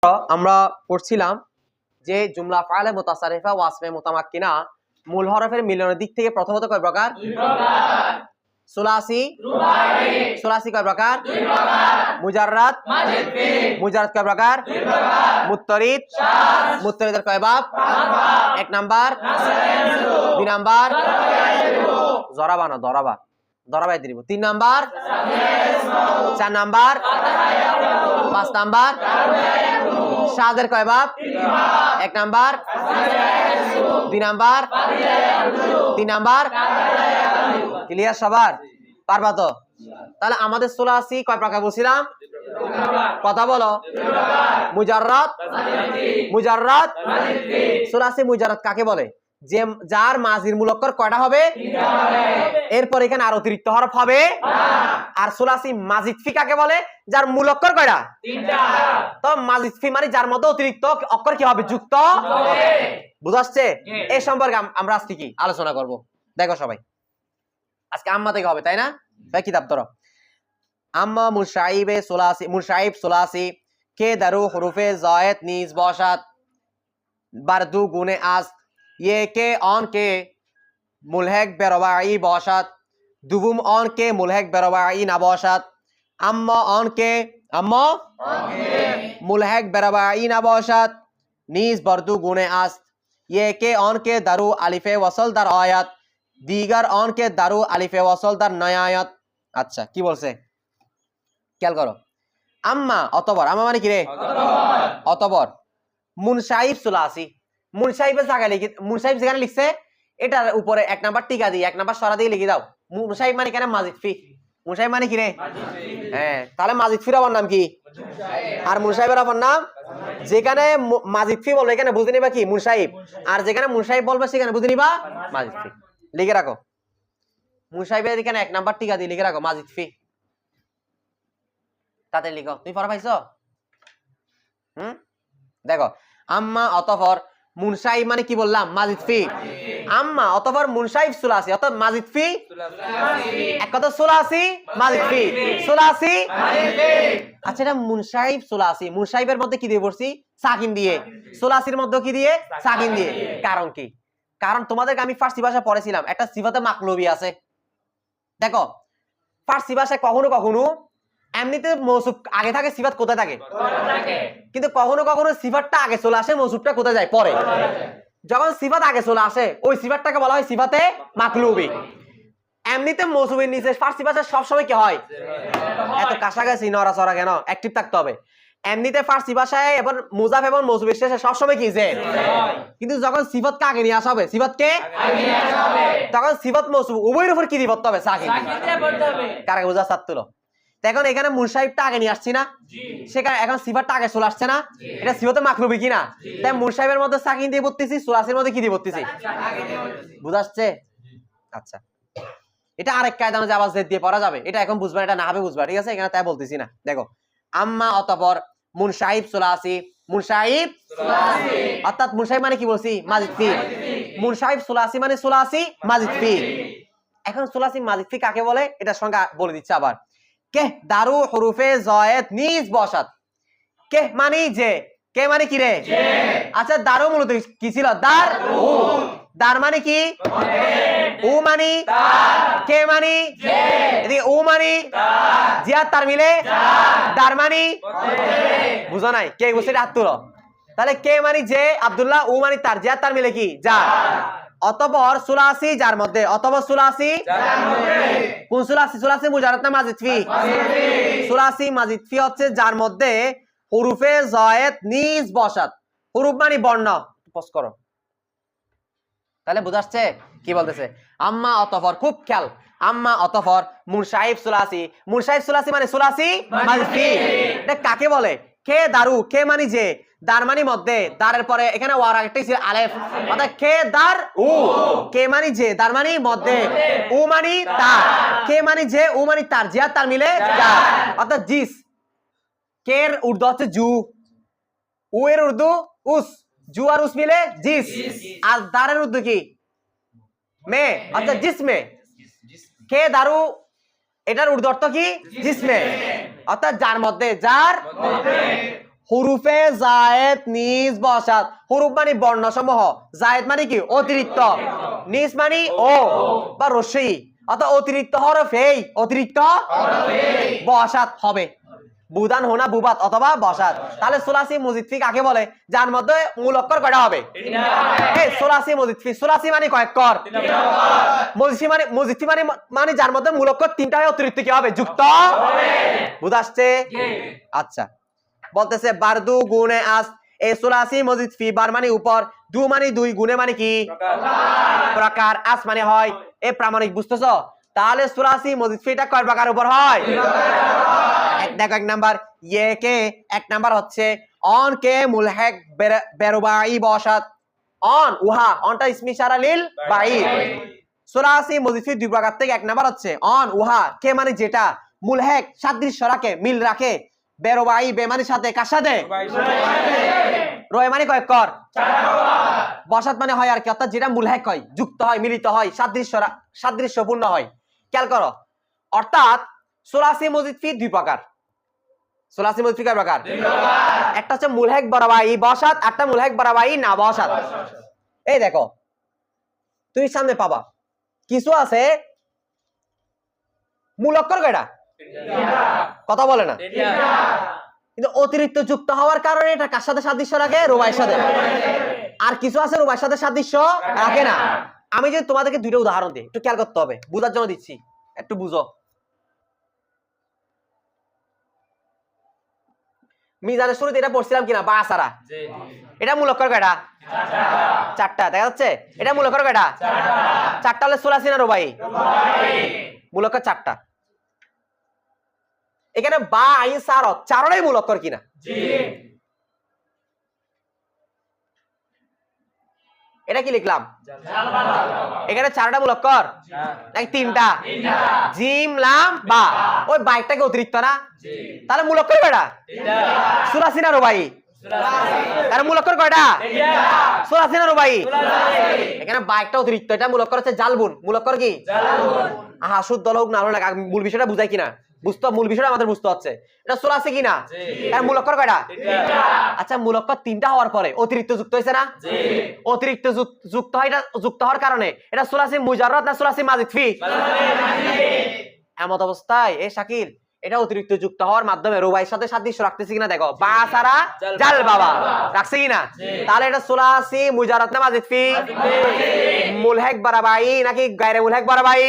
আমরা পড়ছিলাম যে জুমলা ফাইলে মুতাসারিফা ওয়াসফে মুতামাক্কিনা মূল হরফের মিলনের দিক থেকে প্রথমত কয় প্রকার? দুই প্রকার। সুলাসি, রুবাই। সুলাসি কয় প্রকার? দুই প্রকার। মুজাররাদ, মাজিদ ফিল। মুজাররাদ কয় প্রকার? দুই প্রকার। মুত্তারিদ, শায। মুত্তারিদের কয় বাব? পাঁচ বাব। এক নাম্বার নাসরায়ানজু, দুই নাম্বার তারায়ানজু, জরাবা না দরাবা, দরাবাই দিব। তিন নাম্বার সামিয়ায়াসমাউ, চার নাম্বার ফাতাহায়াফাহু, পাঁচ নাম্বার তারায়ানজু। শাযের কয় বাব? তিন বাব। এক নাম্বার সামিয়ায়াসমাউ, দুই নাম্বার ফাতাহায়াফাহু, তিন নাম্বার তারায়ানজু। ক্লিয়ার সবার? পারবা তো? তাহলে আমাদের সুলাসি কয় প্রকার বলছিলাম? কথা বলো। মুজাররাদ, মুজাররাদ, সুলাসি মুজাররাদ কাকে বলে? যে যার মাজির মুলক্কর কয়টা হবে? এরপর এখানে আর অতিরিক্ত হরফ হবে। আর সুলাসি মাজিদ ফি কাকে বলে? যার মুলক্কর কয়টা? তিনটা। তো মাজিদ ফি মানে যার মধ্যে অতিরিক্ত অক্ষর কি হবে? যুক্ত হবে। বুঝাচ্ছে? এই সম্পর্কে আমরা আজকে কি আলোচনা করব দেখো সবাই। আজকে আম্মা থেকে হবে, তাই না? ভাই কিতাব ধরো। আম্মা মুশাইবে সুলাসি, মুশাইব সুলাসি কে দারু হুরুফে জায়েদ নিজ বসাত বারদু গুনে আস ये के ऑन के मुल्हक बेरवाई बौशात दुबुम ऑन के मुल्हक बेरवाई ना बौशात अम्मा ऑन के मुल्हक बेरवाई ना बौशात नीज बर्दू गुने आस्त ये के ऑन के दारू अलिफे वसल दर आयत दीगर ऑन के दारू अलिफे वसल दर नयायत। अच्छा की बोलছে খেয়াল করো। আম্মা অতবর, আম্মা মানে কি রে? অতবর। মুনসাইব সুলাসি, মুনসাইবের জায়গায় লিখে, মুনসাইব যেখানে লিখছে এটার উপরে এক নাম্বার টিকা দিয়ে এক নাম্বার সরা দিয়ে লিখে দাও। মুনসাইব মানে কেন? মাজিদ ফি। মুনসাইব মানে কি রে? হ্যাঁ, তাহলে মাজিদ ফির আবার নাম কি? আর মুনসাইবের আবার নাম? যেখানে মাজিদ ফি বলবে এখানে বুঝে নিবা কি? মুনসাইব। আর যেখানে মুনসাইব বলবে সেখানে বুঝে নিবা মাজিদ ফি। লিখে রাখো। মুনসাইবের এখানে এক নাম্বার টিকা দিয়ে লিখে রাখো মাজিদ ফি। তাতে লিখো। তুমি পড়া পাইছো? দেখো, আম্মা অতঃপর মুনসাইব মানে কি বললাম? মাজিদ ফি। আম্মা অতঃপর মুনসাইব সুলাসি অর্থাৎ মাজিদ ফি সুলাসি। এক কথা সুলাসি মাজিদ ফি, সুলাসি মাজিদ ফি। আচ্ছা, এটা মুনসাইব সুলাসি, মুনসাইবের মধ্যে কি দিয়ে পড়ছি? সাকিন দিয়ে। সুলাসির মধ্যে কি দিয়ে? সাকিন দিয়ে। কারণ কি? কারণ তোমাদেরকে আমি ফার্সি ভাষা পড়েছিলাম একটা সিফাতে মাকলুবি আছে। দেখো, ফার্সি ভাষায় কখনো কখনো এমনিতে মৌসুফ আগে থাকে, সিফাত কোথায় থাকে? কিন্তু কখনো কখনো সিফাতটা আগে চলে আসে, মৌসুফটা কোথায় যায়? পরে। যখন সিফাত আগে চলে আসে ওই সিফাতটাকে বলা হয় সিফাতে মাকলুবি। এমনিতে মৌসুফের নিচে ফার্সি ভাষায় সবসময় কি হয়? এত কাছাকাছি নড়াচড়া কেন? অ্যাক্টিভ থাকতে হবে। এমনিতে ফার্সি ভাষায় এবং মুজাফ এবং মৌসুফের শেষে সবসময় কি যে? কিন্তু যখন সিফাতকে আগে নিয়ে আসা হবে, সিফাতকে আগে নিয়ে আসা হবে, তখন সিফাত মৌসুফ উভয়ের উপর কি দিতে হবে? সাকিন দিয়ে পড়তে হবে। কারে বুঝা ছাত্র? এখন এখানে মুনসাইবটা আগে নিয়ে আসছি না, সেখানে এখন সিফাতটা আগে চলে আসছে না, এটা সিফাতে মাকলুবি কিনা? তাই মুনসাইবের মধ্যে সাকিন দিয়ে পড়তেছি, সুলাসির মধ্যে কি দিয়ে পড়তেছি? বুঝাচ্ছে? আচ্ছা, এটা আরেক কায়দা যে আবার জেদ দিয়ে পড়া যাবে, এটা এখন বুঝবা, এটা না হবে বুঝবা, ঠিক আছে? এখানে তাই বলতেছি না। দেখো, আম্মা অতঃপর মুনসাইব সুলাসি, মুনসাইব সুলাসি অর্থাৎ মুনসাইব মানে কি বলছি? মাজিদ ফি। মুনসাইব সুলাসি মানে সুলাসি মাজিদ ফি। এখন সুলাসি মাজিদ ফি কাকে বলে? এটা সংজ্ঞা বলে দিচ্ছে আবার। কে দারু হুরুফে জায়েদ নিজ বসাত। কে মানে যে, কে মানে কি রে? আচ্ছা, দারু মূলত কি ছিল? দার। দার মানে কি? উ মানে কে মানে এদিকে উ মানে জিয়া তার মিলে দার মানে বুঝো নাই? কে বুঝছে? হাত তুলো। তাহলে কে মানে যে, আব্দুল্লাহ, উ মানে তার, জিয়া তার মিলে কি? যা। অতঃপর সুলাসি যার মধ্যে, অতঃপর সুলাসি যার মধ্যে। কোন সুলাসি? সুলাসি মুজাররাদ না মাজিদ ফি? সুলাসি মাজিদ ফি হচ্ছে যার মধ্যে হুরুফে জায়েদ নিজ বসাত। হুরুফ মানে বর্ণ। পজ করো, তাহলে বুঝাচ্ছে কি বলতেছে? আম্মা অতঃপর, খুব খেয়াল। আম্মা অতঃপর মুনসাইব সুলাসি, মুনসাইব সুলাসি মানে সুলাসি মাজিদ ফি। এটা কাকে বলে? কে দারু, কে মানে যে, দার মানে মধ্যে, দারের পরে এখানে ওয়ার একটা ছিল আলেফ, অর্থাৎ কে দার উ। কে মানে যে, দার মানে মধ্যে, উ মানে তার। কে মানে যে, উ মানে তার, জিয়া তার মিলে যা, অর্থাৎ জিস। কে এর উর্দু হচ্ছে জু, উ এর উর্দু উস, জু আর উস মিলে জিস। আর দারের উর্দু কি? মে, অর্থাৎ জিসমে। কে দারু এটার উর্দু অর্থ কি? জিসমে, অর্থাৎ যার মধ্যে, যার হুরুফে জায়েদ নিজ বসাত। হুরুফ মানে বর্ণসমূহ, জায়েদ মানে কি অতিরিক্ত, নিজ মানে ও বা রস্যি, অর্থাৎ অতিরিক্ত হরফেই অতিরিক্ত বসাত হবে। বুদান হোনা বুবাত অথবা বসাত। তাহলে সুলাসি মুজিদ ফি কাকে বলে? যার মধ্যে মূল অক্ষর কয়টা হবে? এই সুলাসি মুজিদ ফি, সুলাসি মানে কয় অক্ষর? মুজিদ ফি মানে যার মধ্যে মূল অক্ষর তিনটা হয়, অতিরিক্ত কি হবে? যুক্ত হবে। বুঝ আসছে? আচ্ছা, বলতেছে বারদু গুনে আস। এই সুলাসি মুজিদ ফি, বার মানে উপর, দু মানে দুই, গুনে মানে কি প্রকার, আস মানে হয়। এই প্রামাণিক বুঝতেছো? তাহলে সুলাসি মুজিদ ফিটা কয় প্রকার উপর হয়? দেখো এক নাম্বার ইয়ে কে, এক নাম্বার হচ্ছে অন কে মুলহেক বেরুবাই বসাত। অন উহা, অনটা ইসমি ইশারা লিল বাই। সুলাসি মুজিদ ফি দুই প্রকার থেকে এক নাম্বার হচ্ছে অন উহা, কে মানে যেটা, মুলহেক সাদৃশ্য রাখে, মিল রাখে, বেরুবাই বে মানে সাথে, কার সাথে? রয় মানে কয় কর, বসাত মানে হয় আর কি, অর্থাৎ যেটা মুলহেক হয়, যুক্ত হয়, মিলিত হয়, সাদৃশ্যপূর্ণ হয়। খেয়াল করো, অর্থাৎ সুলাসি মুজিদ ফি দুই প্রকার। সুলাসি মুজিদ ফি কয় প্রকার? একটা হচ্ছে মুলহেক বরাবাই বসাত, একটা মুলহেক বরাবাই না বসাত। এই দেখো তুমি সামনে পাবা কিছু আছে মূল অক্ষর কয়টা? কথা বলে না, কিন্তু অতিরিক্ত যুক্ত হওয়ার কারণে এটা কার সাথে সাদৃশ্য রাখে? রুবাইয়ের সাথে। আর কিছু আছে রুবাইয়ের সাথে সাদৃশ্য রাখে না। আমি যদি তোমাদেরকে দুইটা উদাহরণ দিই, একটু খেয়াল করতে হবে, বুঝার জন্য দিচ্ছি, একটু বুঝো। মিজানের শুরুতে এটা পড়ছিলাম কিনা, বা সারা, এটা মূল অক্ষর কয়টা? চারটা। দেখা যাচ্ছে? এটা মূল অক্ষর কয়টা? চারটা হলে সুলাসি না রুবাই? মূল অক্ষর চারটা। এখানে বা আইন সার চারটাই মূল অক্ষর কিনা? এটা কি লিখলাম? এখানে চারটা মূল অক্ষর নাকি তিনটা? জিম লাম বা, ওই বাইকটাকে অতিরিক্ত না? তাহলে মূল অক্ষর কয়টা? সুলাসি না রুবাই? তার মূল অক্ষর কয়টা? সুলাসি না রুবাই? এখানে বাইকটা অতিরিক্ত, এটা মূল অক্ষর হচ্ছে জালবুন। মূল অক্ষর কি? আহা শুদ্ধ হোক না হলো না, মূল বিষয়টা বুঝাই কিনা, বুঝতে, মূল বিষয়টা আমাদের বুঝতে হচ্ছে। এটা সুলাসি কিনা? এর মূল অক্ষর কয়টা? আচ্ছা, মূল অক্ষর তিনটা হওয়ার পরে অতিরিক্ত যুক্ত হয়েছে না? অতিরিক্ত যুক্ত হয়, এটা যুক্ত হওয়ার কারণে এটা সুলাসি মুজাররদ না সুলাসি মাজিদ ফি? এমত অবস্থায় এ শাকিল, এটা অতিরিক্ত যুক্ত হওয়ার মাধ্যমে রুবাইয়ের সাথে সাদৃশ্য রাখতেছে কিনা দেখো, বা সারা জাল বাবা রাখছে কিনা? তাহলে এটা সুলাসি মুজাররদ না মাজিদ ফি? মুলহেক বারাবাই নাকি গায়রে মুলহেক বারাবাই?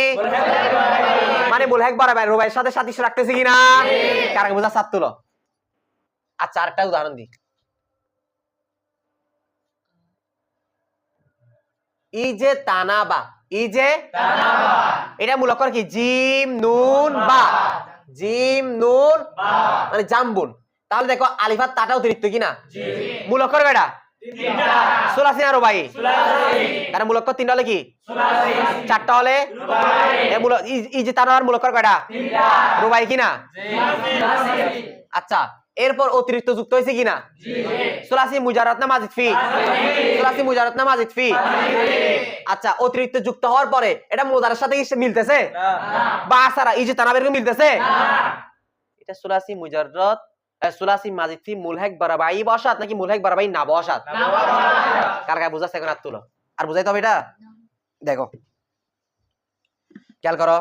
মানে মুলহেক বারাবাই, রুবাইয়ের সাথে সাদৃশ্য রাখতেছে কিনা? কারকে বুঝা সাত তুলো। আচ্ছা, আরেকটা উদাহরণ দিই। ই যে তানাবা, ই যে তানাবা, এটা মূল অক্ষর কি? জিম নুন বা, জিম নুন মানে জামবুন। তাহলে দেখো আলিফাত তাটা অতিরিক্ত কিনা? মূল অক্ষর কয়টা? সুলাসি না রুবাই? তার মূল অক্ষর তিনটা হলে কি? চারটা হলে ই যে তানাবার মূল অক্ষর কয়টা? রুবাই কিনা? আচ্ছা, এরপর অতিরিক্ত যুক্ত হয়েছে কিনা? সুলাসি মুজাররদ না মাজিদ ফি? সুলাসি মুজাররদ না মাজিদ ফি? আচ্ছা, অতিরিক্ত যুক্ত হওয়ার পরে এটা মুদারের সাথে মিলতেছে? বা সারা ই যে তানাবের মিলতেছে? এটা সুলাসি মুজাররদ, সুলাসি মাজিদ ফি মুলহেক বারাবাই বসাত নাকি মুলহেক বারাবাই না বসাত? কার কার বুঝাচ্ছে এখন হাত তুলো। আর বুঝাইতে হবে এটা। দেখো খেয়াল করো,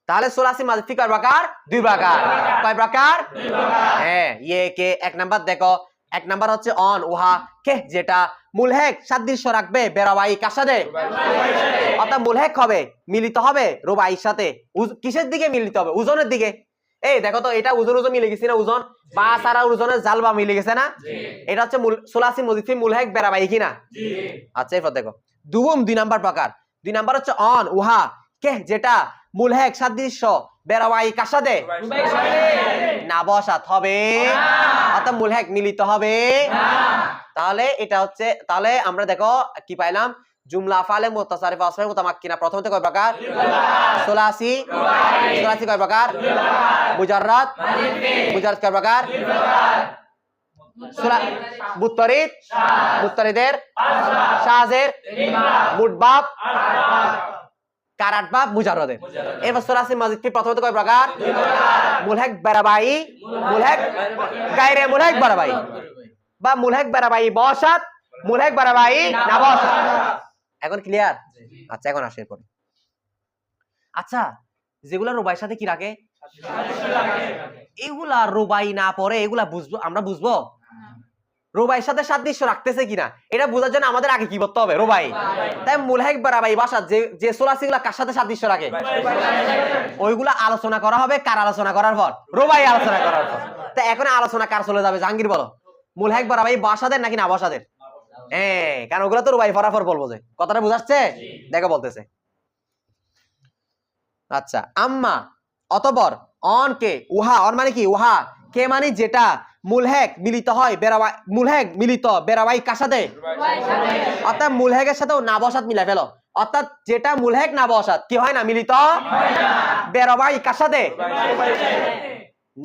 তাহলে সুলাসি মাজিদ ফি কয় প্রকার? দুই প্রকার। কয় প্রকার? হ্যাঁ, ইয়ে কে এক নাম্বার দেখো, এক নাম্বার হচ্ছে অন উহা, কে যেটা মুলহেক সাদৃশ্য রাখবে বেরাবাই কার সাথে? অর্থাৎ মুলহেক হবে, মিলিত হবে রুবাইয়ের সাথে। কিসের দিকে মিলিত হবে? ওজনের দিকে। এই দেখো তো, এটা ওজন ওজন মিলে গেছে না? ওজন বা সারা ওজনের জাল বা মিলে গেছে না? এটা হচ্ছে সুলাসি মুজিদ ফি মুলহেক বেরাবাই কিনা? আচ্ছা, এরপর দেখো দুই নাম্বার প্রকার। দুই নাম্বার হচ্ছে অন উহা, কে যেটা মুলহেক সাদৃশ্য বেরাবাই কার সাথে? না বসাত হবে, অর্থাৎ মুলহেক মিলিত হবে। তাহলে এটা হচ্ছে, তাহলে আমরা দেখো কি পাইলাম, জুমলা ফালে মুতাসারিফা আসমাই মুতামাক্কিনা প্রথমত কয় প্রকার? সুলাসি। সুলাসি কয় প্রকার? মুজাররদ। মুজাররদ কয় প্রকার? মুত্তারিদ। মুত্তারিদের শাযের মুতবাব কারাত বা মুজাররদের। এরপর সুলাসি মাজিদ ফি প্রথমত কয় প্রকার? মুলহাক বারাবাই, মুলহাক গায়রে মুলহাক বারাবাই বা মুলহাক বারাবাই বসাত, মুলহাক বারাবাই না বসাত। এখন ক্লিয়ার? আচ্ছা এখন আসে এরপর। আচ্ছা যেগুলা রুবাইয়ের সাথে কি রাখে? এগুলা রুবাই না পড়ে এগুলা বুঝবো আমরা? বুঝবো রুবাইয়ের সাথে সাদৃশ্য রাখতেছে কিনা এটা বোঝার জন্য আমাদের আগে কি করতে হবে? রুবাই। তাই মুলহাক বারাবাই বাসাত যে সুলাসিগুলা কার সাথে সাদৃশ্য রাখে ওইগুলা আলোচনা করা হবে। কার আলোচনা করার পর? রুবাই আলোচনা করার পর। তা এখন আলোচনা কার চলে যাবে? জাহাঙ্গীর বলো। মুলহাক বারাবাই বাসাদের নাকি না বসাদের? হ্যাঁ, কারণ ওগুলা তো রুবাই ফরাফর বলবো। যে কথাটা বুঝাচ্ছে দেখো বলতেছে। আচ্ছা আম্মা অতঃপর অন কে উহা, অন মানে কি? উহা। কে মানে যেটা মুলহাক মিলিত হয় বেরাবাই, মুলহাক মিলিত বেরাবাই কার সাথে? অর্থাৎ মুলহাকের সাথেও না বসাত মিলাই ফেলো। অর্থাৎ যেটা মুলহাক না বসাত কি হয় না? মিলিত বেরাবাই কার সাথে?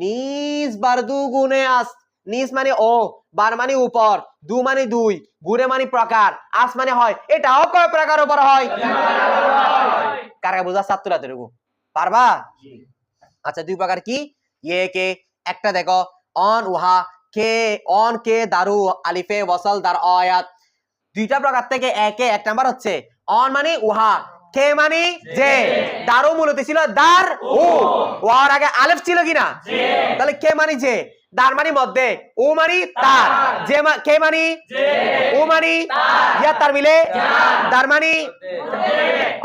নিজ বারদু গুনে আস। নিজ মানে ও, বার মানে উপর, দু মানে দুই, গুণে মানে প্রকার, আস মানে হয়। এটাও কয় প্রকার উপর হয়? কারা বুঝা? ছাত্ররা দেখো পারবা? আচ্ছা দুই প্রকার কি? ইয়ে কে একটা দেখো অন উহা কে, অন কে দারু আলিফে ওয়াসাল দার আয়াত। দুইটা প্রকার থেকে একে এক নাম্বার হচ্ছে অন মানে উহা, কে মানে যে, দারু মূলত ছিল দার উ, ওয়ার আগে আলিফ ছিল কিনা? তাহলে কে মানে যে, দার মানে মধ্যে, উ মানে তার, যে কে মানে উ মানে ইয়া তার মিলে দার মানে।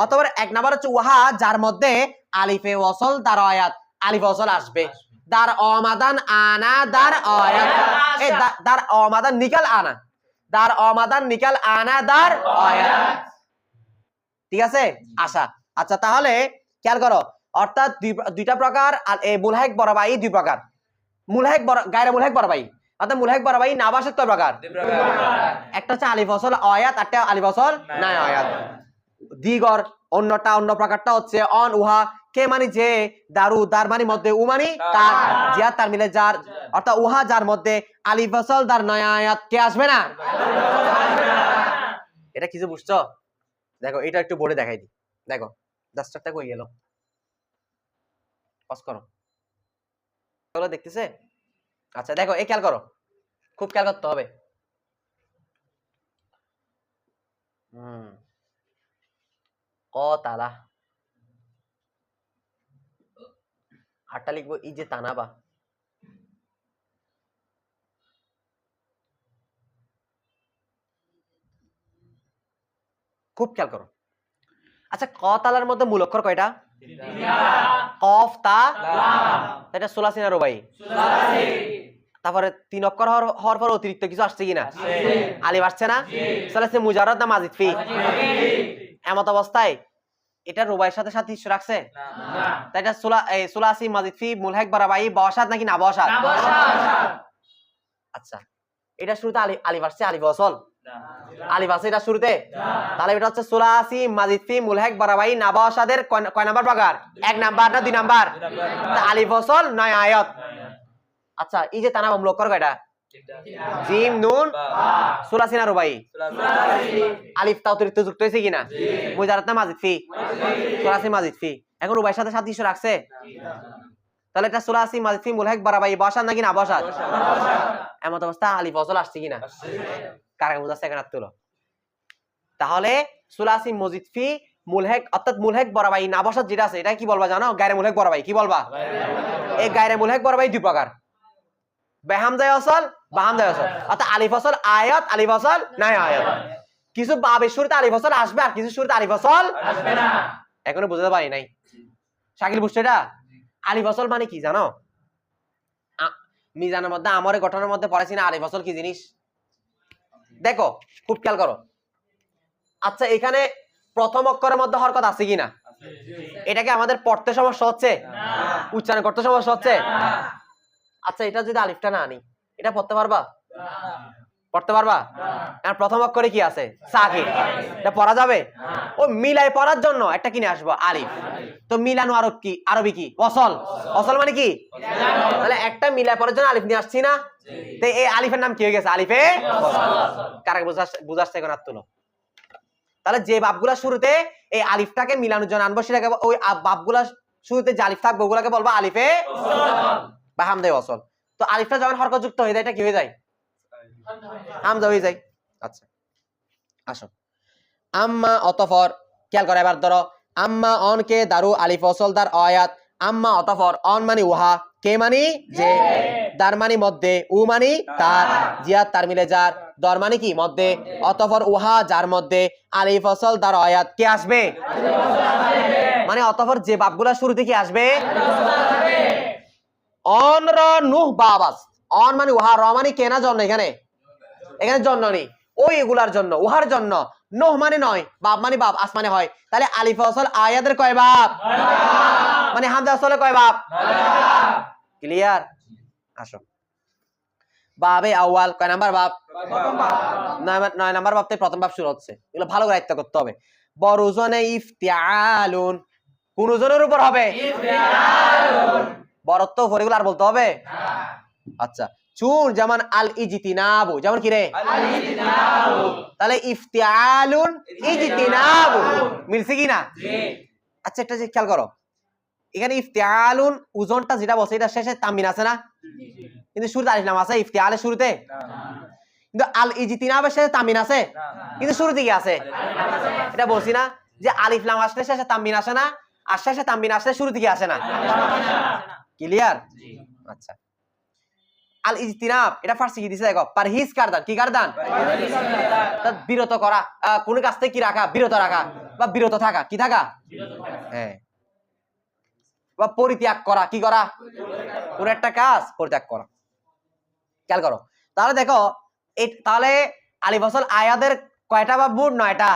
অথবা এক নাম্বার হচ্ছে উহা যার মধ্যে আলিফে ওয়াসাল দার আয়াত, আলিফ ওয়াসাল আসবে। দার অমাদান আনা দার আয়াত, এই দার অমাদান নিকাল আনা, দার অমাদান নিকাল আনা দার আয়াত। ঠিক আছে আশা? আচ্ছা তাহলে খেয়াল করো, অর্থাৎ দুইটা প্রকার মুলহাক বারাবাই দুই প্রকার। মুলহাক গায়রে মুলহাক বারাবাই অর্থাৎ মুলহাক বারাবাই না বসাত কয় প্রকার? একটা হচ্ছে আলিফ ওয়াসাল আয়াত, একটা আলিফ ওয়াসাল না আয়াত। দিগর অন্যটা, অন্য প্রকারটা হচ্ছে অন উহা কে মানে যে, দারু দার মানে মধ্যে, উ মানে কার, জিয়া তার মিলে যার। অর্থাৎ উহা যার মধ্যে আলিফ ওয়াসাল দার নয়া আয়াত কে আসবে না? এটা কিছু বুঝছো? দেখো এটা একটু বোর্ডে দেখাই দিই। দেখো ডাস্টারটা কই গেল? পজ করো, এগুলো দেখতেছে? আচ্ছা দেখো এই খেয়াল করো, খুব খেয়াল করতে হবে। তালা হাটটা লিখবো ই যে তানাবা। খুব খেয়াল করো। আচ্ছা ক তালার মধ্যে মূল অক্ষর কয়টা? কফ তা, এটা সুলাসি না রুবাই? তারপরে তিন অক্ষর হওয়ার পর অতিরিক্ত কিছু আসছে কিনা? আলিফ আসছে না? সুলাসি মুজাররদ না মাজিদ ফি? এমত অবস্থায় এটা রুবাইয়ের সাথে সাদৃশ্য রাখছে? তাই এটা সুলাসি মাজিদ ফি মুলহাক বারাবাই বসাত নাকি না বসাত? আচ্ছা এটা শুরুতে আলিফ আসছে? আলিফ ওয়াসাল আলিফ আছে এটা শুরুতে? তাহলে এটা হচ্ছে সুলাসি মাজিদ ফি মুলহাক বারাবাই না বসাদের কয় নাম্বার প্রকার? এক নাম্বার না দুই নাম্বার? আলিফ ওয়াসাল নয় আয়াত। আচ্ছা এই যে তানাবা মূল অক্ষর কয়টা? জিম নুন সুলাসি না রুবাই? আলিফ তা অতিরিক্ত যুক্ত হয়েছে কিনা? মুজাররদ না মাজিদ ফি? সুলাসি মাজিদ ফি। এখন রুবাইয়ের সাথে সাদৃশ্য রাখছে? তাহলে এটা সুলাসি মাজিদ ফি মুলহাক বারাবাই বসাত নাকি না বসাত? এমত অবস্থা আলিফ ওয়াসাল আসছে কিনা? কারা বুঝাচ্ছে এখন হাত তুলো। তাহলে সুলাসি মাজিদ ফি মুলহাক অর্থাৎ মুলহাক বারাবাই না বসাত যেটা আছে এটা কি বলবা জানো? গায়রে মুলহাক বারাবাই। কি বলবা? এই গায়রে মুলহাক বারাবাই দুই প্রকার, বেহামজায়ে ওয়াসাল বাহামজায়ে ওয়াসাল। অর্থাৎ আলিফ ওয়াসাল আয়াত, আলিফ ওয়াসাল না আয়াত। কিছু বাবের শুরুতে আলিফ ওয়াসাল আসবে আর কিছু শুরুতে আলিফ ওয়াসাল আসবে না। এখনো বুঝতে পারি নাই। শাকিল বুঝছো এটা? আলিফ ওয়াসাল মানে কি জানো? মিজানের মধ্যে আমরে গঠনের মধ্যে পড়াইছি না আলিফ ওয়াসাল কি জিনিস? দেখো খুব খেয়াল করো। আচ্ছা এখানে প্রথম অক্ষরের মধ্যে হরকত আছে কিনা? এটাকে আমাদের পড়তে সমস্যা হচ্ছে? উচ্চারণ করতে সমস্যা হচ্ছে? আচ্ছা এটা যদি আলিফটা না আনি এটা পড়তে পারবা? পড়তে পারবা? কারণ প্রথম অক্ষরে কি আছে? সাকিন। এটা পড়া যাবে? ও মিলাই পড়ার জন্য একটা কিনে আসবো আলিফ। তো মিলানো আরবি কি? ওয়াসাল। ওয়াসাল মানে কি? তাহলে একটা মিলাই পড়ার জন্য আলিফ নিয়ে আসছি না? তো এই আলিফের নাম কি হয়ে গেছে? আলিফে ওয়াসাল। কারা বুঝাচ্ছে এখন হাত তুলো। তাহলে যে বাপগুলা শুরুতে এই আলিফটাকে মিলানোর জন্য আনবো সেটাকে ওই বাপগুলা শুরুতে যে আলিফ থাকবে ওগুলাকে বলবো আলিফে বা হামজা ওয়াসল। তো আলিফটা যখন হরকত যুক্ত হয়ে যায় এটা কি হয়ে যায়? হামজা হয়ে যায়। আচ্ছা আসো, আম্মা অতঃপর, খেয়াল করে এবার ধরো আম্মা অন কে দারু আলিফ ওয়াসল দার আয়াত। আম্মা অতঃপর, অন মানে উহা, কে মানে যে, দার মানে মধ্যে, উ মানে তার, জিয়াদ তার মিলে যার, দর মানে কি মধ্যে, অতঃপর উহা যার মধ্যে, আলিফ ওয়াসল দার আয়াত কে আসবে? মানে অতঃপর যে বাপগুলা শুরুতে কি আসবে? অন র নুহ বাবাস, অন মানে উহা, র মানে কে না জন্য, এখানে এখানে জন্য নেই, ওই এগুলার জন্য, উহার জন্য, নোহ মানে নয়, বাপ মানে বাপ, আস মানে হয়, তাহলে আলিফ ওয়াসল আয়াতের কয় বাপ? মানে হামজা ওয়াসলে কয় বাপ? ক্লিয়ার? আসো, বাবে আউয়াল কয় নাম্বার বাপ? 9 নাম্বার বাপ থেকে প্রথম বাপ শুরু হচ্ছে, এগুলো ভালো করে আয়ত্ত করতে হবে। বরুজনে ইফতিআলুন, কোন ওজনের উপর হবে? ইফতিআলুন। বরত্ব উপর, এগুলো আর বলতে হবে? আচ্ছা, চুন যেমন আল ইজতিনাবু, যেমন কি রে? আল ইজতিনাবু। তাহলে ইফতিআলুন ইজতিনাবু মিলছে কি না? জি। আচ্ছা একটা যে খেয়াল করো, এখানে ইফতিআলুন ওজনটা যেটা বলছে এটা শেষে তানবিন আছে না? জি। কিন্তু শুরুতে আলিফ লাম আছে ইফতিআলের শুরুতে? না। কিন্তু আল ইজতিনাবের শেষে তানবিন আছে? না। কিন্তু শুরুতে কি আছে? এটা বলছি না যে আলিফ লাম আসলে শেষে তানবিন আসে না, আর শেষে তানবিন আসলে শুরুতে কি আসে না? ক্লিয়ার? জি। আচ্ছা, আল ইজতিনাব এটা ফার্সি কি দিছে দেখো, পারহিজ কারদান, কি কারদান? পারহিজ কারদান, বিরত করা, কোন কাজ থেকে কি রাখা? বিরত রাখা, বা বিরত থাকা, কি থাকা? বিরত থাকা। হ্যাঁ, বা পরিত্যাগ করা, কি করা? কোন একটা কাজ পরিত্যাগ করা। খেয়াল করো, তাহলে দেখো তাহলে আলিফ ওয়াসল আয়াতের কয়টা বাপ? মোট 9টা।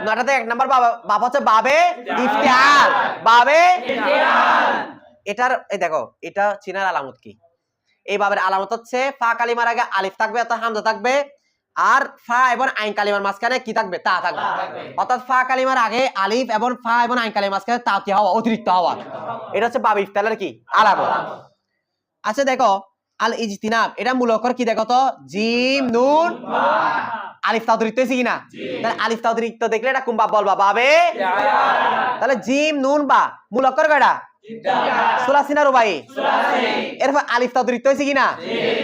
9টাতে 1 নাম্বার বাপ হচ্ছে বাবে ইফতিআল, বাবে ইফতিআল। এটার এই দেখো, এটা চিনার আলামত কি? এই বাবের আলামত হচ্ছে ফা কালিমার আগে আলিফ থাকবে অর্থাৎ হামজা থাকবে, আর ফা এবং আইন কালিমার মাঝখানে কি থাকবে? তা থাকবে। অর্থাৎ ফা কালিমার আগে আলিফ এবং ফা এবং আইন কালিমার মাঝখানে তা কি হওয়া? অতিরিক্ত হওয়া। এটা হচ্ছে বাবে ইফতিআলের কি আলামত। আচ্ছা দেখো, আল ইজতিনাব এটা মূল অক্ষর কি দেখো তো? জিম নুন বা। আলিফ তা অতিরিক্ত হইছে কিনা? তাহলে আলিফ তা অতিরিক্ত দেখলে এটা কোন বাপ বলবা? বাবে ইফতিআল। তাহলে জিম নুন বা মূল অক্ষর কয়টা? সুলাসি না রুবাই? সুলাসি। এরপর আলিফ তা অতিরিক্ত হইছে কিনা?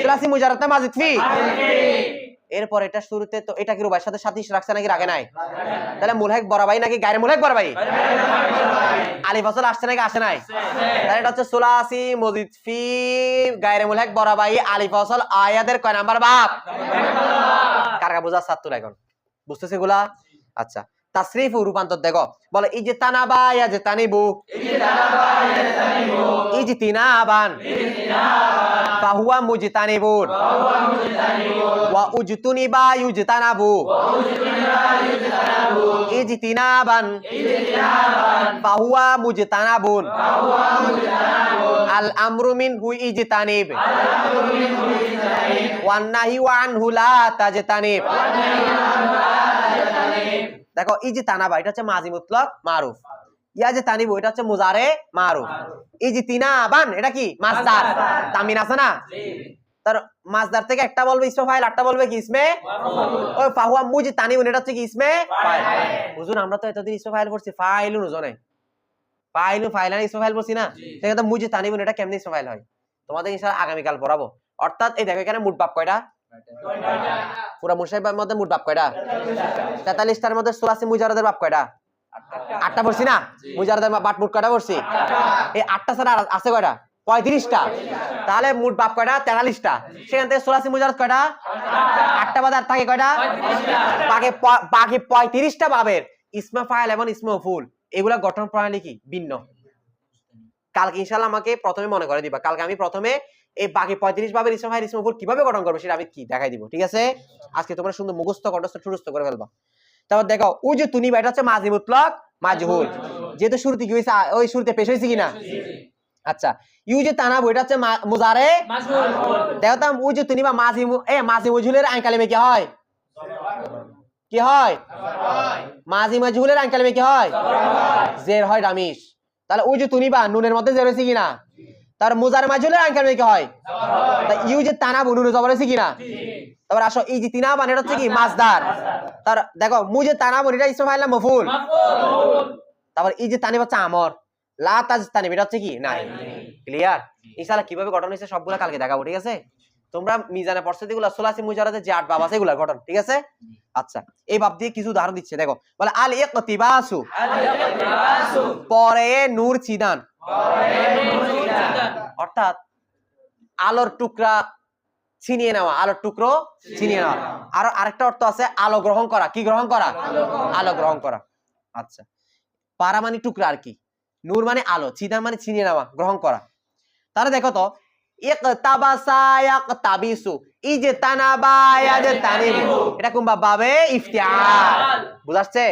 সুলাসি মুজাররদ না মাজিদ ফি? এরপর এটা শুরুতে তো এটা কি রুবাইয়ের সাথে সাথে রাখছে নাকি রাখে নাই? তাহলে মুলহাক বরাবাই নাকি গায়রে মুলহাক বরাবাই? আলিফ ওয়াসল আসছে নাকি আসে নাই? তাহলে এটা হচ্ছে সুলাসি মাজিদ ফি গায়রে মুলহাক বরাবাই আলিফ ওয়াসল আয়াতের কয় নাম্বার বাপ? কারকা বুঝা সাত্তুর এখন বুঝতেছে এগুলা? আচ্ছা, তাসরিফ ও রূপান্তর দেখো, বলে ইজতানাবা ইয়াজতানিবু, ইজতানাবা ইয়াজতানিবু, ইজতিনাবান, ইজতিনাবান, ফাহুয়া মুজতানিবুন, ফাহুয়া মুজতানিবুন, ওয়া উজতুনিবা ইউজতানাবু, ওয়া উজতুনিবা ইউজতানাবু, ইজতিনাবান, ইজতিনাবান, ফাহুয়া মুজতানাবুন, ফাহুয়া মুজতানাবুন, আল আমরু মিনহু ইজতানিব, আল আমরু মিনহু ইজতানিব, ওয়ান নাহি আনহু লা তাজতানিব, ওয়ান নাহি আনহু লা তাজতানিব। দেখো ইজতানাবা এটা হচ্ছে মাজি মুতলাক মারুফ, ইয়াজতানিবু এটা হচ্ছে মুজারে মারুফ, ইজতিনাবান এটা কি মাসদার, তামিন আছে না? জি। তার মাসদার থেকে একটা বলবে ইসমে ফাইল, আটটা বলবে কি ইসমে মাফউল। ওই ফাহুয়া মুজতানিবুন এটা হচ্ছে কি ইসমে ফাইল। হুজুর আমরা তো এতদিন ইসমে ফাইল পড়ছি, ফাইলুন ওজনে ফাইলু ফাইলান ইসমে ফাইল পড়ছি না, সেটা মুজতানিবুন এটা কেমনে ইসমে ফাইল হয় তোমাদের ইনশাআল্লাহ আগামী কাল পড়াবো। অর্থাৎ এই দেখো এখানে মোট বাপ কয়টা? পুরা মুসাইবের মধ্যে মোট বাপ কয়টা? 43টার মধ্যে সুলাসি মুজাররদের বাপ কয়টা? 8টা পড়ছি না? মুজাররদের বাপ মোট কয়টা পড়ছি? এই 8টা ছাড়া আছে কয়টা? 35টা। তাহলে মোট বাপ কয়টা? 43টা। সেখান থেকে সুলাসি মুজাররদ কয়টা? 8টা বাদ আর থাকে কয়টা? 35টা। বাকি 35টা বাবের ইসমে ফাইল এবং ইসমে মাফউল এগুলা গঠন প্রণালী কি ভিন্ন। কালকে ইনশাআল্লাহ আমাকে প্রথমে মনে করে দিবা, কালকে আমি প্রথমে এই বাকি 35 ভাবে ইসমে ফাইল ইসমে মাফউল কিভাবে গঠন করবে সেটা আমি কি দেখাই দিব, ঠিক আছে? আজকে তোমরা সুন্দর মুখস্থ কণ্ঠস্থ ঠুরস্থ করে ফেলবা। তারপর দেখো উজতুনি এটা হচ্ছে মাজি মুতলাক মাজহুল, যেহেতু শুরুতে কি হইছে? ওই শুরুতে পেশ হইছে কিনা? আচ্ছা, ইউজতানাবু এটা হচ্ছে মুজারে মাজহুল। দেখো তো উজতুনি বা মাজি মাজি মাজহুলের আইন কালিমে কি হয়? কি হয়? মাজি মাজহুলের আইন কালিমে কি হয়? জের হয় ডামিশ। তাহলে উজতুনি বা নুনের মধ্যে জের হইছে কিনা? তার মুজার মাজুলের আনকার কি হয় তা ইউ যে তানা বুনুন জবর আছে কিনা তারপর আসো এই যে তিনা মানে এটা হচ্ছে কি মাসদার তার দেখো মু যে তানা বুন এটা ইসম ফাইল না মফুল তারপর এই যে তানি বাচ্চা আমর লা তাজতানি এটা হচ্ছে কি নাই ক্লিয়ার ইনশাআল্লাহ কিভাবে গঠন হইছে সবগুলা কালকে দেখাবো ঠিক আছে তোমরা মিজানে পড়ছো যেগুলা সুলাসি মুজারাদে যে 8 বাব আছে এগুলা গঠন ঠিক আছে আচ্ছা এই বাব দিয়ে কিছু উদাহরণ দিচ্ছে দেখো বলে আল ইকতিবাসু পরে নূর চিদান অর্থাৎ আলোর টুকরা ছিনিয়ে নেওয়া আলোর টুকরো ছিনিয়ে নেওয়া আর আরেকটা অর্থ আছে আলো গ্রহণ করা কি গ্রহণ করা আলো গ্রহণ করা আচ্ছা পারা মানে টুকরা আর কি নূর মানে আলো চিদান মানে ছিনিয়ে নেওয়া গ্রহণ করা তাহলে দেখো তো ইকতাবাসা ইয়াকতাবিসু ইজতানাবা ইয়াজতানিবু এটা কোন বাবে ইফতিআল বুঝাচ্ছে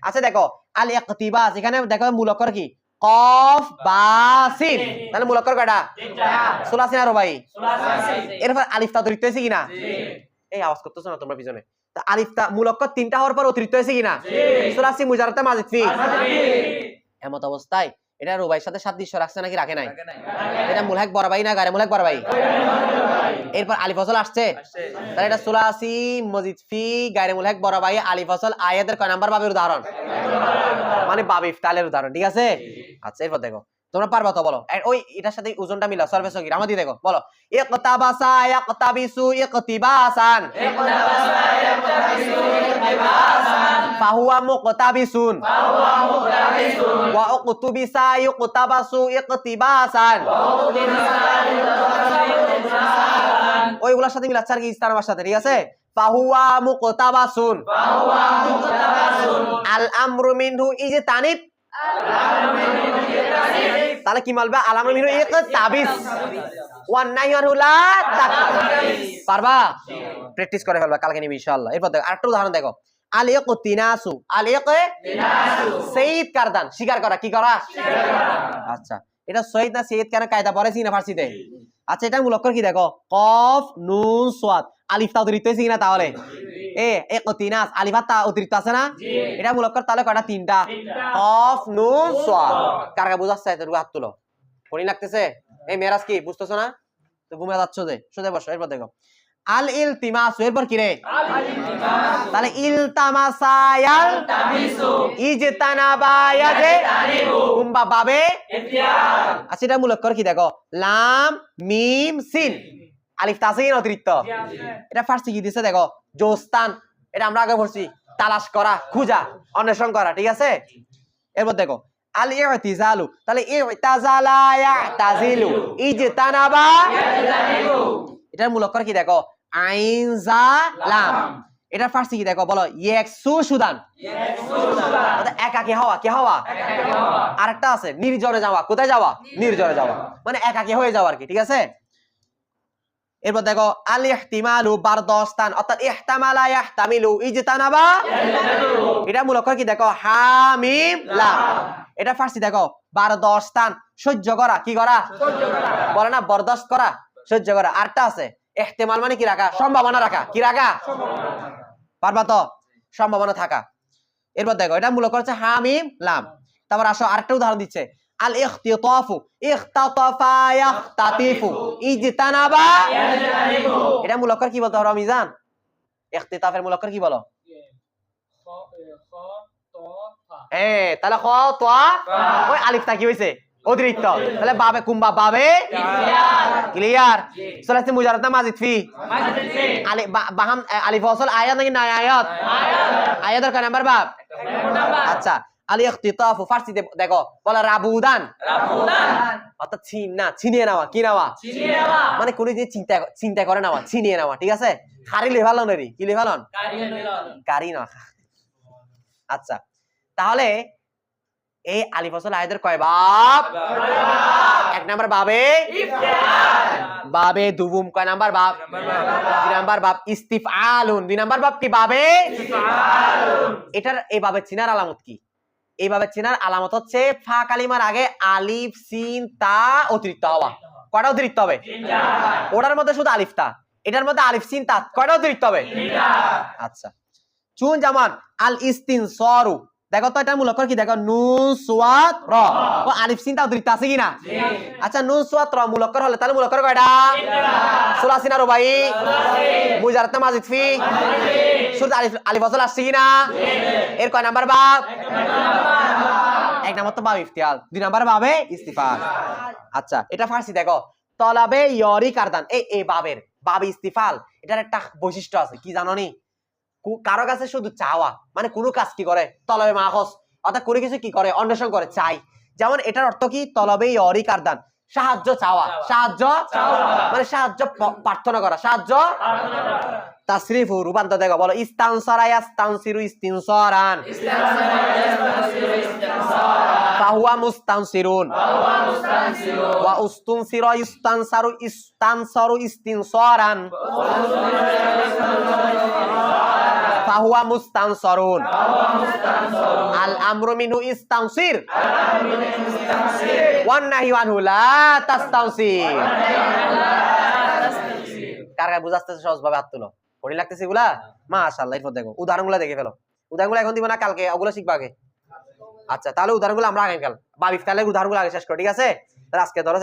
আচ্ছা দেখো আল ইকতিবাস এখানে দেখো মূলকর কি কফ বা সিন তাহলে মূলকর কয়টা তিনটা সুলাসি না রুবাই সুলাসি এরপর আলিফ তা অতিরিক্ত হইছে কিনা জি এই আওয়াজ করতেছ না তোমরা পিছনে তা আলিফ তা মূলকর তিনটা হওয়ার পর অতিরিক্ত হইছে কিনা জি সুলাসি মুজাররাতে মাজিদ ফি এমত অবস্থায় এটা রুবাইয়ের সাথে সাদৃশ্য রাখছে নাকি রাখে নাই এটা মুলহাক বরাবাই না গায়রে মুলহাক বরাবাই এরপর আলিফ ওয়াসল আসছে তাহলে এটা সুলাসি মাজিদ ফি গায়রে মুলহাক বরাবাই আলিফ ওয়াসল আয়াতের কয় নাম্বার বাবের উদাহরণ মানে বাব ইফতালের উদাহরণ ঠিক আছে আচ্ছা এরপর দেখো তোমরা পারবা তো বলো ওই এটার সাথে ওজনটা মিলাও সরবে সগীর আমাদের দেখো বলো ইকতাবাসা ইয়াকতাবিসু ইকতিবাসান ইকতাবাসা ইয়াকতাবিসু ইকতিবাসান ফাহুয়া মুকতাবিসুন ওয়া উকতুবিসা ইকতাবাসু ইকতিবাসান ওইগুলোর সাথে মিলাচ্ছে আর কি ইস্তানাবার সাথে ঠিক আছে ফাহুয়া মুকতাবাসুন আল আমরু মিনহু ইজতানিব তাহলে কি মালবে আল আমরু মিনহু ইকতাবিস ওয়ান নাহি আনহু লা তাকতাবিস পারবা প্র্যাকটিস করে ফেলবা কালকে নিবি ইনশাআল্লাহ এরপর দেখো আরেকটা উদাহরণ দেখো আল ইকতিনাসু আল ইকতিনাসু সাইয়্যিদ কারদান শিকার করা কি করা শিকার করা আচ্ছা এটা সাইয়্যিদ না সাইয়্যিদ কেন কায়দা পড়েছি না ফারসিতে আচ্ছা এটা মূলকর কি দেখো কফ নুন সাদ আলিফ তা অতিরিক্ত হইছে কিনা তাহলে ইকতিনাস আলিফ তা অতিরিক্ত আছে না এটা মূলকর তাহলে কয়টা তিনটা কফ নুন সাদ কারগা বুঝাচ্ছে তো হাত তুলো পড়ি লাগতেছে এই মেরাজ কি বুঝতেছ না তো ঘুমিয়ে যাচ্ছ যে সোজা বসো এরপর দেখো আল ইলতিমাস এরপর কি রে আল ইলতিমাস তাহলে ইলতামাসা ইয়ালতামিসু ইজতানাবা ইয়াজতানিবু কুম্বা বাবে ইফতিআল আচ্ছা এটা মূলকর কি দেখো লাম মিম সিন আলিফ তা আছে কি অতিরিক্ত এটা ফারসি কি দিছে দেখো জোস্তান এটা আমরা আগে পড়ছি তালাশ করা খোঁজা অন্বেষণ করা ঠিক আছে এরপর দেখো আল ইতিজালু তাহলে ইতাজালা ইয়াতাজিলু ইজতানাবা ইয়াজতানিবু এটার মূলকর কি দেখো আইন জা লাম এটা ফারসি কি দেখো বলো ইয়াকসু সুদান এটা একাকী হওয়া কি হওয়া আরেকটা আছে নির্জনে যাওয়া কোথায় যাওয়া নির্জনে যাওয়া মানে একাকী হয়ে যাওয়া আর কি ঠিক আছে এরপর দেখো আল ইহতিমালু বারদাস্তান অর্থাৎ ইহতামালা ইয়াহতামিলু ইজতানাবা এটা মূলকর কি দেখো হা মিম লাম এটা ফারসি দেখো বারদাস্তান সহ্য করা কি করা সহ্য করা বলে না বরদাস্ত করা সহ্য করা আরটা আছে ইহতিমাল মানে কি রাখা সম্ভাবনা রাখা কি রাখা পারবা তো সম্ভাবনা থাকা এরপর দেখো এটা মূলকর হচ্ছে হা মিম লাম তারপর আসো আরেকটা উদাহরণ দিচ্ছে আল ইখতিতাফু ইখতাতাফা ইখতাতিফু ইজতানাবা ইয়াজতানিবু এটা মূলকর কি বলতে হবে মিজান ইখতিতাফের মূলকর কি বলো তাহলে খ ত ওই আলিফটা কি হইছে অতিরিক্ত তাহলে বাবে কুম্বা বাবে ক্লিয়ার সুলাসি মুজাররাদ না মাজিদ ফি আলি বাহাম আলিফ ওয়াসল আয়াত নাকি না আয়াত আয়াতের কয় নাম্বার বাব আচ্ছা আল ইখতিতাফু ফারসি দেখো বলে রাবুদান অর্থাৎ ছিনিয়ে নেওয়া কি নেওয়া মানে কোন যে চিন্তা করে নেওয়া ছিনিয়ে নেওয়া ঠিক আছে খারি লেভালন রে কি লেভালন কারি না আচ্ছা তাহলে এই আলিফ ওয়াসল আয়াতের কয় বাব এক নাম্বার বাবে ইফতিআল বাবে দুবুম কয় নাম্বার বাব দুই নাম্বার বাব ইস্তিফআলুন দুই নাম্বার বাব কি বাবে ইস্তিফআলুন এটার এই বাবে চিনার আলামত কি এই বাবে চিনার আলামত হচ্ছে ফা কালিমার আগে আলিফ সিন তা অতিরিক্ত হওয়া কয়টা অতিরিক্ত হবে তিনটা ওটার মধ্যে শুধু আলিফ তা এটার মধ্যে আলিফ সিন তা কয়টা অতিরিক্ত হবে তিনটা আচ্ছা চুন জামান আল ইস্তিনসারু দেখো তো এটা মূলক কি দেখো নুন সোয়াদ র ও আলিফ সিন তাও দৃতা আছে কিনা আচ্ছা নুন সোয়াদ র মূলক হলে তাহলে মূলক কয়টা সুলাসি না রুবাই মুজারাত মাজিদ ফি শুরুতে আলিফ ওয়াসাল আসছে কিনা এর কয় নাম্বার বাব এক নাম্বার তো বাব ইফতিয়াল দুই নাম্বার বাবে ইস্তিফাল আচ্ছা এটা ফারসি দেখো তলাবে ইয়রি কারদান এই বাবের বাবে ইস্তিফাল এটার একটা বৈশিষ্ট্য আছে কি জানো নি কারো কাছে শুধু চাওয়া মানে কোনো কাজ কি করে তলবে মাহস অর্থাৎ কোনো কিছু কি করে অন্বেষণ করে চাই যেমন এটার অর্থ কি তলবে ইয়রি কারদান সাহায্য চাওয়া সাহায্য মানে সাহায্য প্রার্থনা করা সাহায্য তাসরিফু রূপান্তর দেখো বলো ইস্তানসারা ইয়াস্তানসিরু ইস্তিনসারান ফাহুয়া মুস্তানসিরুন ওয়া উস্তুনসিরা ইস্তানসারু ইস্তানসারু ইস্তিনসারান ফাহুয়া মুস্তানসারুন আল আমরু মিনহু ইস্তানসির ওয়ান নাহি আনহু লা তাস্তানসির কার বুঝাতেছে সহজভাবে হাত তুলো পড়ি লাগতেছে এগুলা মাশাআল্লাহ এরপর দেখো উদাহরণগুলো দেখে ফেলো উদাহরণগুলো এখন দিব না কালকে ওগুলো শিখবা আগে আচ্ছা তাহলে উদাহরণগুলো আমরা আগামীকাল বা ইফতারের উদাহরণগুলো আগে শেষ করো ঠিক আছে তাহলে আজকে ধরো